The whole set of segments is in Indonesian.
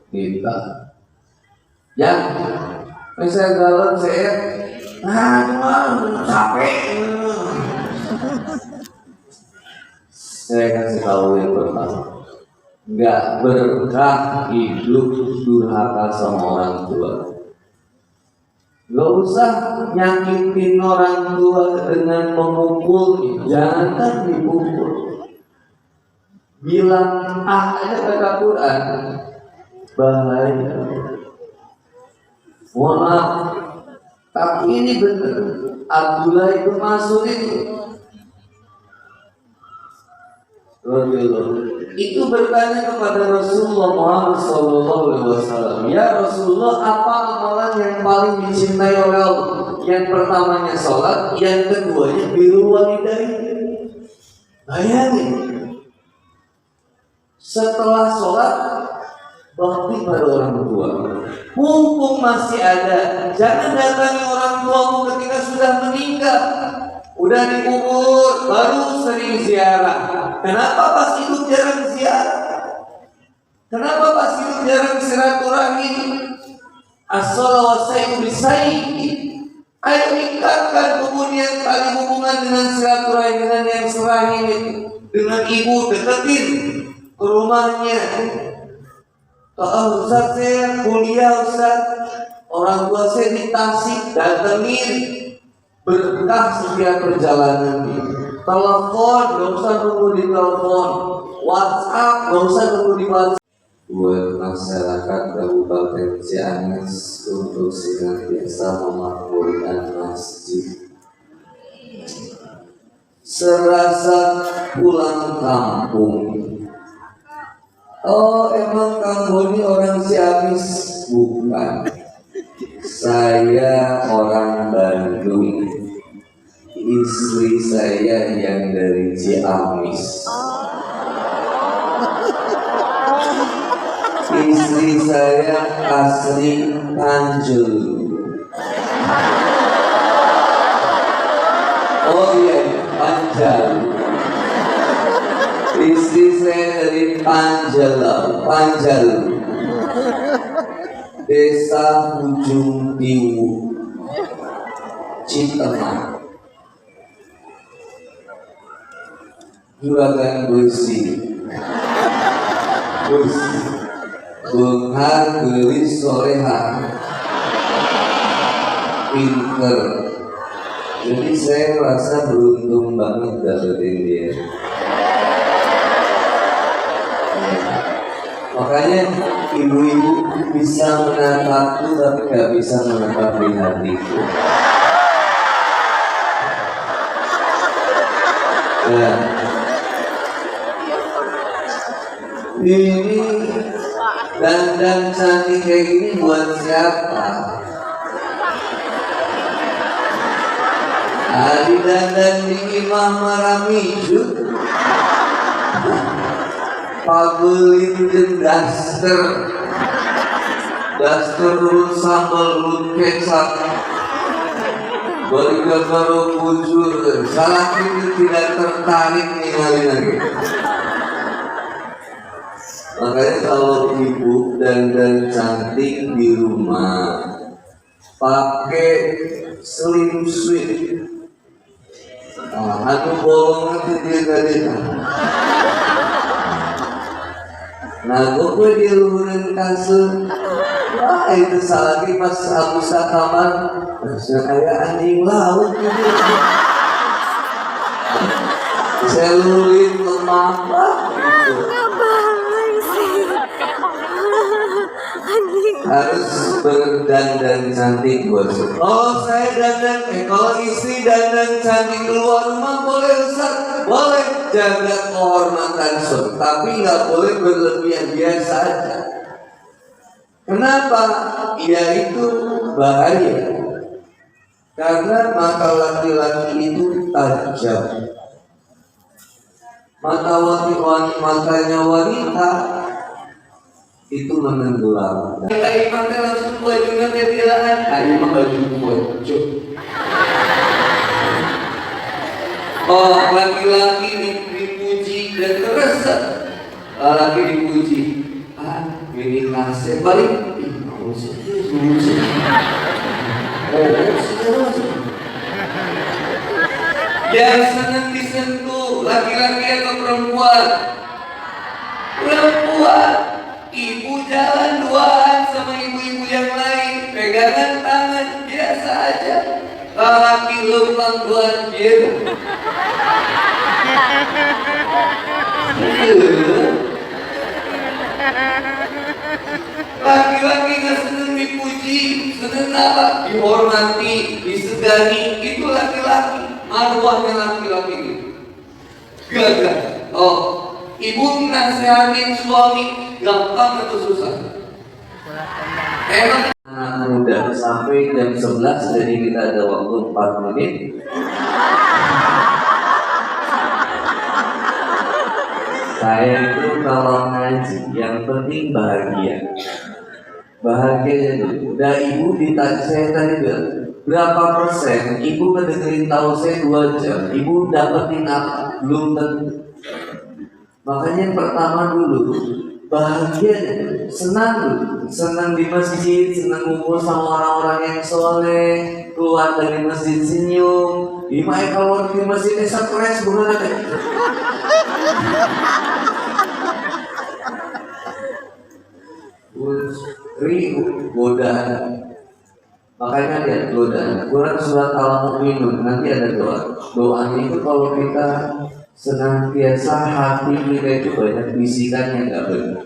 Kita yang saya jalan saya capek. Saya kasih tahu yang pertama, nggak berkah hidup durhaka sama orang tua. Nggak usah nyakitin orang tua dengan memukul, jangan dipukul. Bilang aja kata Quran, bahaya. Mohon maaf, tapi ini benar. Abdullah itu masuk itu bertanya kepada Rasulullah Muhammad SAW. Ya Rasulullah, apa amalan yang paling dicintai oleh Allah? Yang pertamanya sholat, yang keduanya birrul walidain. Bayangin, setelah sholat bakti pada orang tua. Mumpung masih ada, jangan datangi orang tuamu ketika sudah meninggal, udah dikubur, baru sering ziarah. Kenapa pas hidup jarang ziarah? Kenapa pas hidup jarang silaturahmi? As-shalawat sayyidu bisayyi. Ayo ikatkan kemudian tali hubungan dengan silaturahmi, dengan yang serahim, dengan ibu, deketin ke rumahnya. Ustaz saya kuliah, Ustaz, orang tua saya di Tasik, datengin, berkah setiap perjalanan ini. Telepon, gak usah nunggu di telepon. WhatsApp, gak usah nunggu di WhatsApp. Buat masyarakat Kabupaten Ciamis untuk senantiasa memakmurkan masjid, serasa pulang kampung. Oh, emang kamu ini orang Ciamis? Bukan. Saya orang Bandung. Istri saya yang dari Ciamis. Istri saya asli Panjul. Oh iya, Panjal. Istri saya dari Panjal, Desa Ujung Tiwu, Citema, Juragan Besi, Benghar Gelis Soreha, pinter. Jadi saya merasa beruntung banget dapetin dia. Makanya ibu-ibu bisa menatapku tapi gak bisa menatap di hatiku. Nah, ini dandan cantik kayak gini buat siapa? Adi dandan di Imam Maramiju, pabelin jeung daster turun sambal turun kecap, balik baru bujur. Salah itu tidak tertarik ningali lagi. Makanya kalau ibu dan cantik di rumah, pakai slim sweet. Anu bolong nanti dia tadi. Nah, gue diluhurin kasur. Wah, itu salah lagi pas aku kamar, kayak anjing laut gitu. Saya luruhin lemah gitu. Harus berdandan cantik buat. Oh, saya dandan. Kalau istri dandan cantik keluar rumah boleh, Ustaz? Boleh. Jaga kehormatan, tapi nggak boleh berlebihan, biasa aja. Kenapa? Ya itu bahaya. Karena mata laki-laki itu tajam. Matanya wanita itu menenggelam. Kita imankan langsung bajunya ketilaan. Ayo mah baju bocor. Oh, laki-laki dipuji dan terasa laki dipuji. ini nasi balik. Yang senang disentuh laki-laki atau perempuan? Perempuan. Ibu jalan duaan sama ibu-ibu yang lain, pegangan tangan biasa aja. Laki lempang duaan gitu. Laki-laki gak seneng dipuji, seneng apa? Dihormati, disegani. Itu laki-laki. Arwahnya laki-laki gitu. Gagah. Oh, ibu nasihatin suami gampang atau susah? Emang anak muda sampai jam 11, jadi kita ada waktu 4 menit. Saya itu kalau ngaji yang penting bahagia. Bahagia itu. Udah ibu ditanya, saya tadi bilang, berapa persen ibu ngedengerin tahu saya 2 jam, ibu dapetin apa? Belum tentu. Makanya yang pertama dulu bahagia, senang di masjid, senang ngumpul sama orang-orang yang soleh, keluar dari masjid senyum. Gimana kalau di masjid stres bukan ada? Ribu godaan. Makanya lihat godaan. Quran surat Al-Mu'minun nanti ada doa. Doanya itu kalau kita senantiasa hati kita itu banyak bisikan yang nggak benar.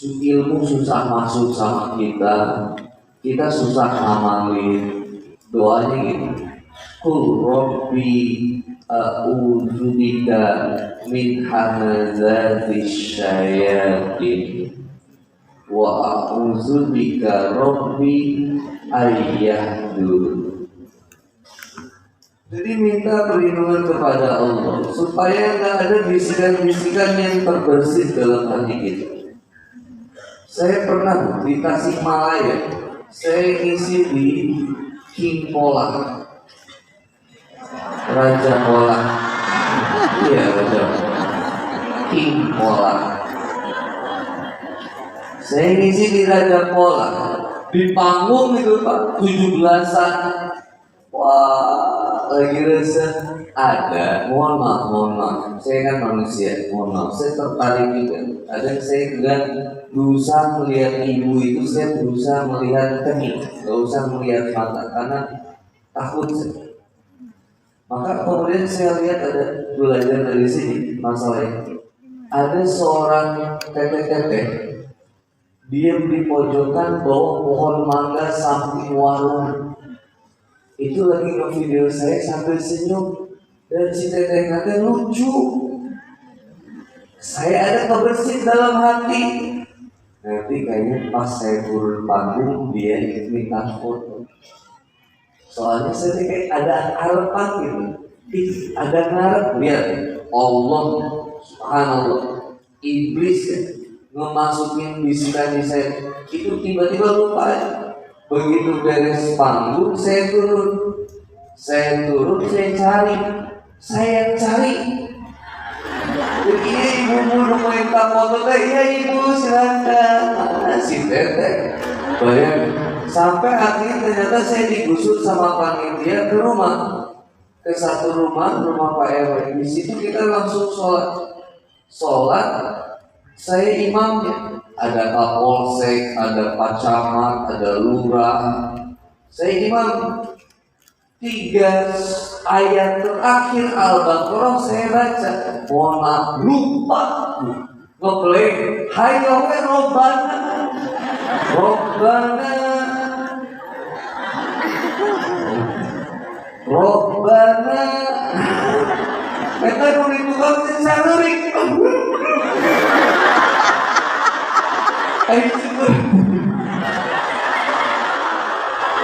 Ilmu susah masuk sama kita susah amalin. Doanya gitu. Qul Rabbi a'udzubika min hamazatis syayatin wa a'udzubika Rabbi ayyahdurun. Jadi minta perlindungan kepada Allah supaya nggak ada bisikan-bisikan yang terbersit dalam hati kita. Saya pernah di Tasikmalaya, saya isi di King Pola, Raja Pola, iya Raja King Pola. Saya ngisi di Raja Pola, di panggung itu Pak, 17-an. Wah, lagi rasa ada, mohon maaf, saya kan manusia, mohon maaf, saya tertarik juga. Ada yang saya enggak berusaha melihat ibu itu, saya berusaha melihat kening, nggak usah melihat mata, karena takut. Maka kemudian saya lihat ada belajar dari sini masalah ini. Ada seorang teteh-teteh, dia di pojokan bawah pohon mangga samping warung. Itu lagi nge-video saya sambil senyum, dan si teteh-teteh lucu. Saya ada kebersihan dalam hati. Nanti kayaknya pas saya turun panggung dia minta foto. Soalnya saya kayak ada harapan gitu. Ada ngarep lihat Allah Subhanallah. Iblis ya, ngemasukin bisikan di saya. Itu tiba-tiba lupa aja. Begitu beres panggung saya turun, saya cari. Begini ibu minta foto, iya ibu silakan. Si teteh bayang. Sampai akhirnya ternyata saya digusur sama panitia ke rumah, ke satu rumah Pak RW. Di situ kita langsung sholat. Saya imamnya. Ada Kapolsek, ada Pak Camat, ada Lurah. Saya imam. 3 ayat terakhir Al-Baqarah saya baca. Mohon maaf, lupa ngeplay Hayo Robbana kita nulis bukan salurik.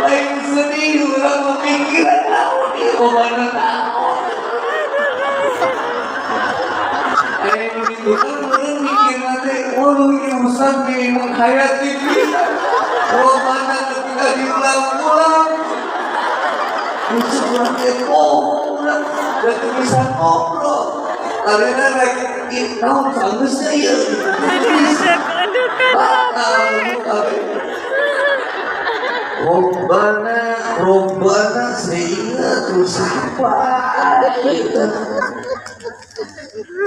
Lain sedih orang memikirkan tahu dia mana tahu. Itu orang mikir nanti, ini Ustaz nih menghayati kita. Mana ketika diulang-ulang, Ustaz nanti ngobrol, dan bisa ngobrol. Karena lagi tahu sangat saya.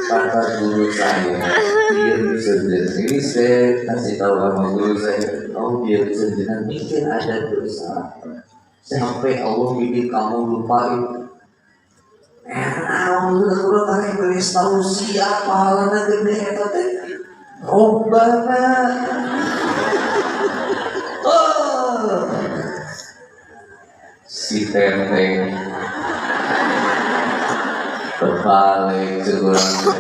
Kata guru saya, dia bisa ini saya kasih tahu sama guru saya, oh dia bisa mikir ada dosa sampai Allah bikin kamu lupain. Alhamdulillah kali beres tahu siapa halana gede eta teh. Robbana. Si tenteng terbalik segorang.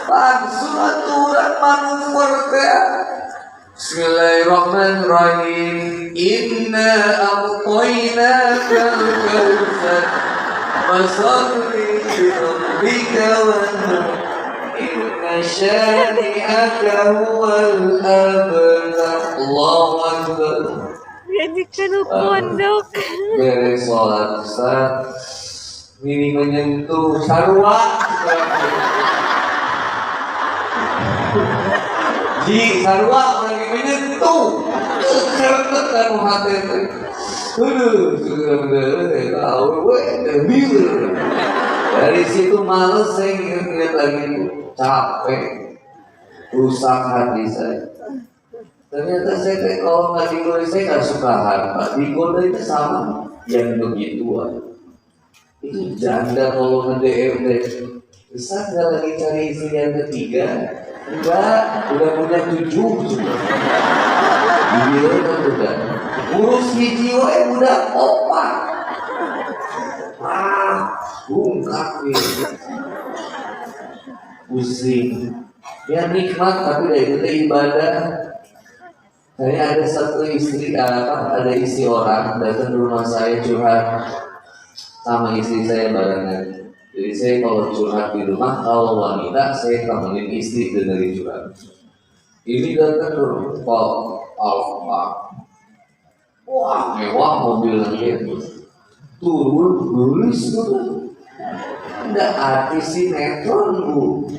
Langsung aturan manusia. Bismillahirrahmanirrahim. Inna a'tainaka al-kautsar fasholli li rabbika wanhar. Inna syani'aka huwal abtar. Allahu akbar. Jadi kan pondok. Beres sholat Ustaz, ini menyentuh sarwa. Ji sarwa lagi menyentuh kertas kan hati itu. Sudah tahu dari situ males saya ingat lagi capek, rusak hati saya. Ternyata saya kalau nggak digoda saya nggak suka harta. Digoda itu sama yang begituan. Itu janda kalau nge-DM bisa nggak lagi cari istri yang ketiga? Enggak, udah punya 7 juga. Dia kan udah ngurus hiji wae udah 4. Bungkak gitu. Pusing. Ya nikmat tapi dari itu ibadah. Saya ada satu istri, ada istri orang datang ke rumah saya curhat sama istri saya barengan. Jadi saya kalau curhat di rumah, kalau wanita saya temenin istri dengerin curhat. Ini datang ke rumah Alfa, wah mewah mobilnya, turun gelis tuh, ada artis sinetron bu,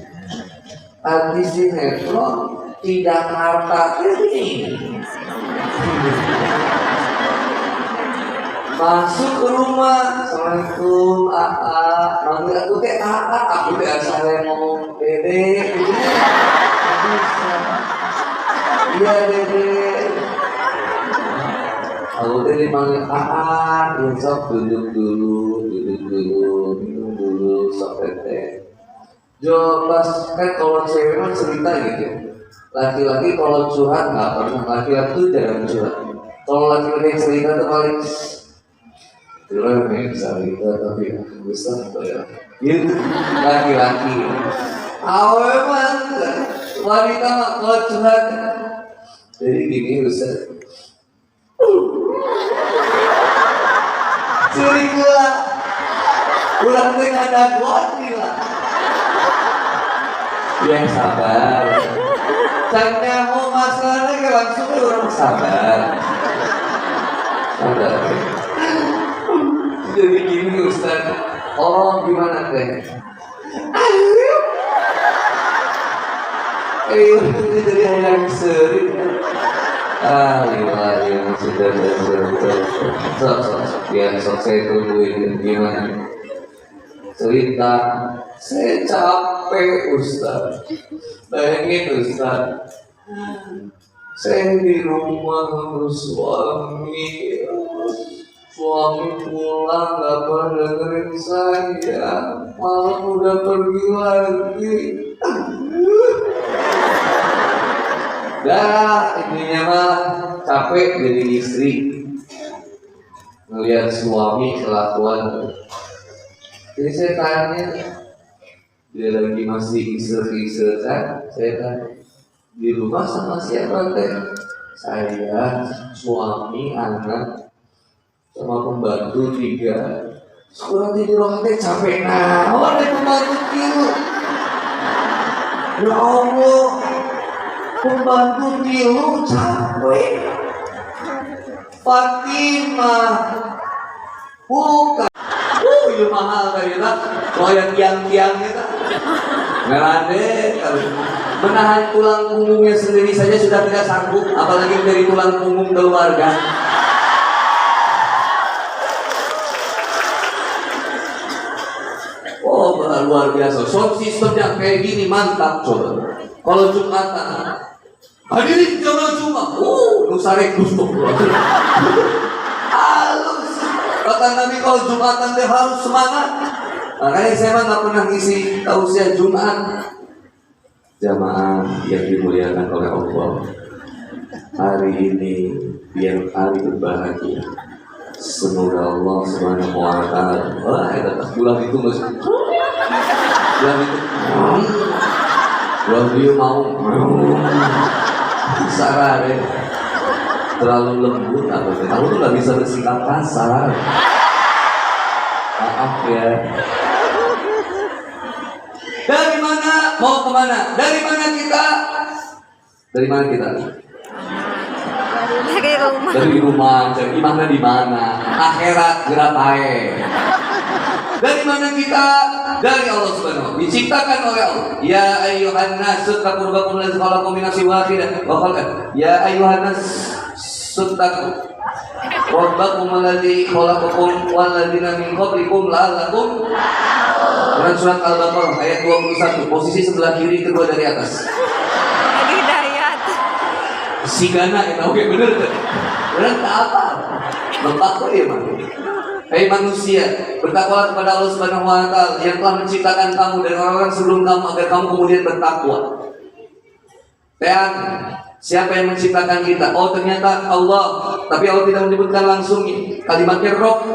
artis sinetron tidak harta ini. Masuk ke rumah, assalamualaikum, manggil aku teh aku teh asal ngomong dede, iya dede, aku teh dipanggil insok duduk dulu, minum dulu, sok teh. Jo pas kan kalau cewek mah cerita gitu. Laki-laki kalau curhat nggak pernah, laki-laki itu jarang curhat. Kalau laki-laki cerita tuh paling nih cerita tapi besar ya. Itu laki-laki. Aweman wanita mah kalau curhat. Jadi gini Ustaz. Curi gula, ulang dengan ada buat lah. Yang sabar. Tanya mau masalahnya langsung ke orang sabar. Sabar. Jadi gini Ustaz. Oh gimana teh? Jadi yang sering. Iya sudah. Sok saya tungguin gimana? Cerita. Saya capek Ustaz. Bayangin Ustaz, saya di rumah suami pulang gak pernah dengerin saya, malam udah pergi lagi. Intinya mah capek jadi istri, ngelihat suami kelakuan. Jadi saya tanya, dia lagi masih iseng-iseng kan, saya tanya di rumah sama siapa teh? Saya, suami, anak, sama pembantu 3. Sekurang di rumah teh capek naon deh pembantu kieu. Ya Allah, pembantu kieu capek. Fatimah, bukan. Iya mahal kayaknya, yang tiang-tiang kita. Ngerade, menahan tulang punggungnya sendiri saja sudah tidak sanggup, apalagi dari tulang punggung keluarga. luar biasa. Sound systemnya kayak gini mantap coba. Kalau Jumatan, hadirin jamaah Jumat, nusarek gusto. Halus. Kata Nabi kalau Jumatan dia harus semangat. Makanya saya mah nggak pernah ngisi tausiah Jumat. Jamaah yang dimuliakan oleh Allah, hari ini biar hari berbahagia. Semoga Allah Subhanahu wa Ta'ala, ada bulan itu bulan itu, bulan dia mau sarah deh, terlalu lembut atau kamu tuh nggak bisa bersikap kasar. Maaf ya. Dari mana? Mau kemana? Dari mana kita? Dari mana kita? Dari rumah. Dari rumah. Dari mana di mana? Akhirat gerak ae. Dari mana kita? Dari Allah Subhanahu. Diciptakan oleh Allah. Ya ayyuhan nas taqu rabbakum alladzi khalaqakum min nafsin wahidah wa khalaqa. Ya ayyuhan nas taqu rabbakum alladzi khalaqakum wal ladzina min qablikum la'allakum. Quran surat Al-Baqarah ayat 21, posisi sebelah kiri kedua dari atas. Lagi Hidayat. Sigana ya, oke bener tuh. Bener tak apa? Lengkap kok ya man. Hai manusia, bertakwalah kepada Allah Subhanahu wa Ta'ala yang telah menciptakan kamu dan orang-orang sebelum kamu agar kamu kemudian bertakwa. Dan siapa yang menciptakan kita? Oh ternyata Allah, tapi Allah tidak menyebutkan langsung kalimatnya Rob,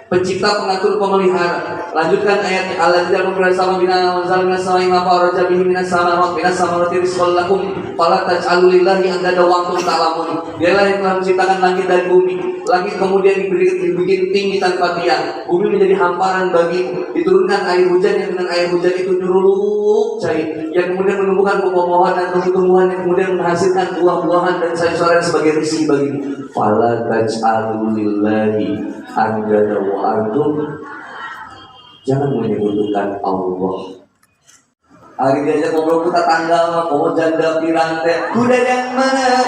pencipta, pengatur, pemelihara. Lanjutkan ayatnya. Alladzina yamuruna sama bina wa zalina sama ma faraja bihi minas samawati minas samawati rizqan lakum fala taj'alu lillahi andada wa antum ta'lamun. Dialah yang telah menciptakan langit dan bumi. Langit kemudian dibikin tinggi tanpa tiang. Bumi menjadi hamparan bagimu. Diturunkan air hujan yang dengan air hujan itu nyuruluk cair. Yang kemudian menumbuhkan pokok-pokohan dan tumbuh-tumbuhan yang kemudian menghasilkan buah-buahan dan sayur-sayuran sebagai rezeki bagimu. Fala taj'alu lillahi andada wa antum. Jangan menyebutkan Allah. Hari diajak ngobrol kita tanggal, mau janda pirantai. Udah yang mana?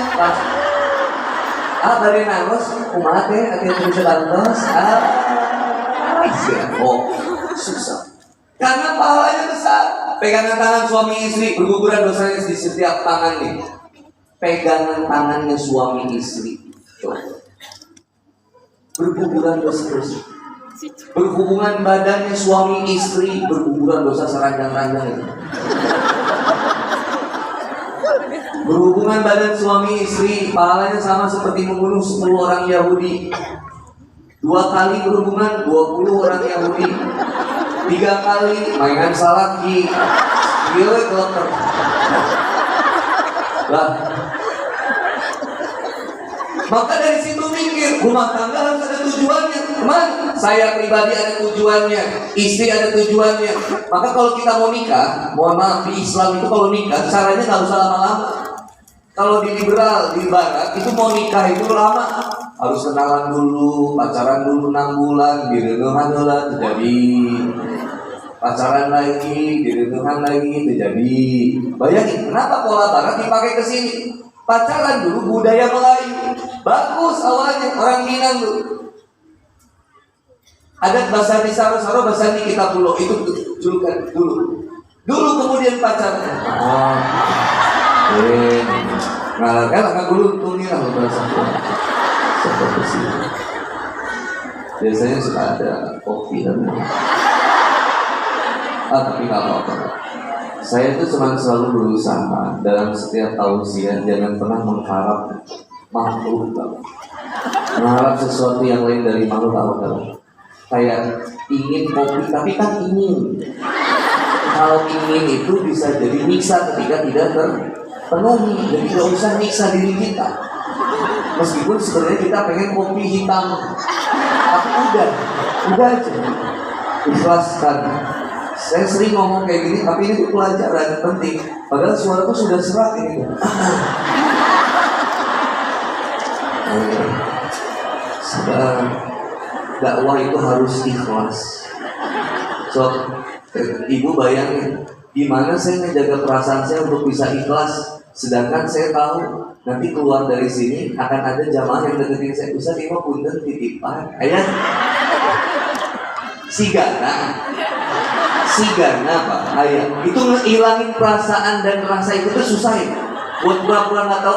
Dari nangos, kumaha teh, akhirnya bisa bantos. Susah. Karena pahalanya besar. Pegangan tangan suami istri, berguguran dosanya di setiap tangan nih. Pegangan tangannya suami istri. Coba. Berguguran dosa-dosa. Berhubungan badannya suami istri, berguguran dosa seranjang-ranjang itu. Berhubungan badan suami istri, pahalanya sama seperti membunuh 10 orang Yahudi. 2 kali berhubungan 20 orang Yahudi. 3 kali mainan salaki. Gila dokter. Lah. Maka dari situ mikir, rumah tangga harus ada tujuannya. Teman, saya pribadi ada tujuannya, istri ada tujuannya. Maka kalau kita mau nikah, mohon maaf, di Islam itu kalau nikah caranya nggak usah lama-lama. Kalau di liberal, di barat itu mau nikah itu lama, harus kenalan dulu, pacaran dulu 6 bulan, direnungan dulu terjadi, pacaran lagi, direnungan lagi terjadi. Bayangin, kenapa pola barat dipakai ke sini? Pacaran dulu budaya Melayu, bagus awalnya orang Minang dulu. Adat Basani Saro-Saro, Basani kita pulau itu julukan dulu. Dulu kemudian pacarnya. Nggak dulu tungilah berasa seperti sih. Biasanya suka ada kopi dan tapi nggak apa-apa. Saya itu cuma selalu berusaha dalam setiap tausiah jangan pernah mengharap makhluk, mengharap sesuatu yang lain dari makhluk Allah. Kayak ingin kopi, tapi kan ingin. Kalau ingin itu bisa jadi nyiksa ketika tidak terpenuhi. Jadi tidak usah nyiksa diri kita. Meskipun sebenarnya kita pengen kopi hitam, tapi udah aja. Ikhlaskan. Saya sering ngomong kayak gini, tapi ini pelajaran penting. Padahal suaraku sudah serak ini. Sabar. Dakwah itu harus ikhlas. So, ibu bayangin, gimana saya menjaga perasaan saya untuk bisa ikhlas, sedangkan saya tahu nanti keluar dari sini akan ada jamaah yang deketin saya. Ustaz, ini punten titipan. Ayah, sigana Sigana bahaya. Itu ngilangin perasaan dan rasa itu tuh susah ya. Buat pura-pura nggak tahu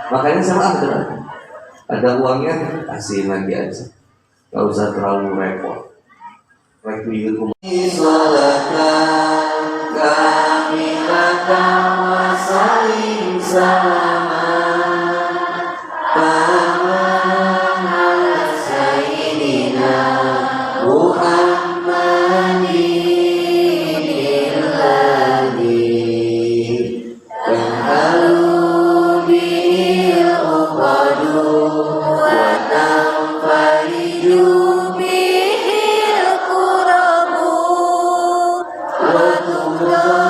makanya sama ada uangnya kasih lagi aja. Gak usah terlalu repot. Kami akan saling salaman. Wa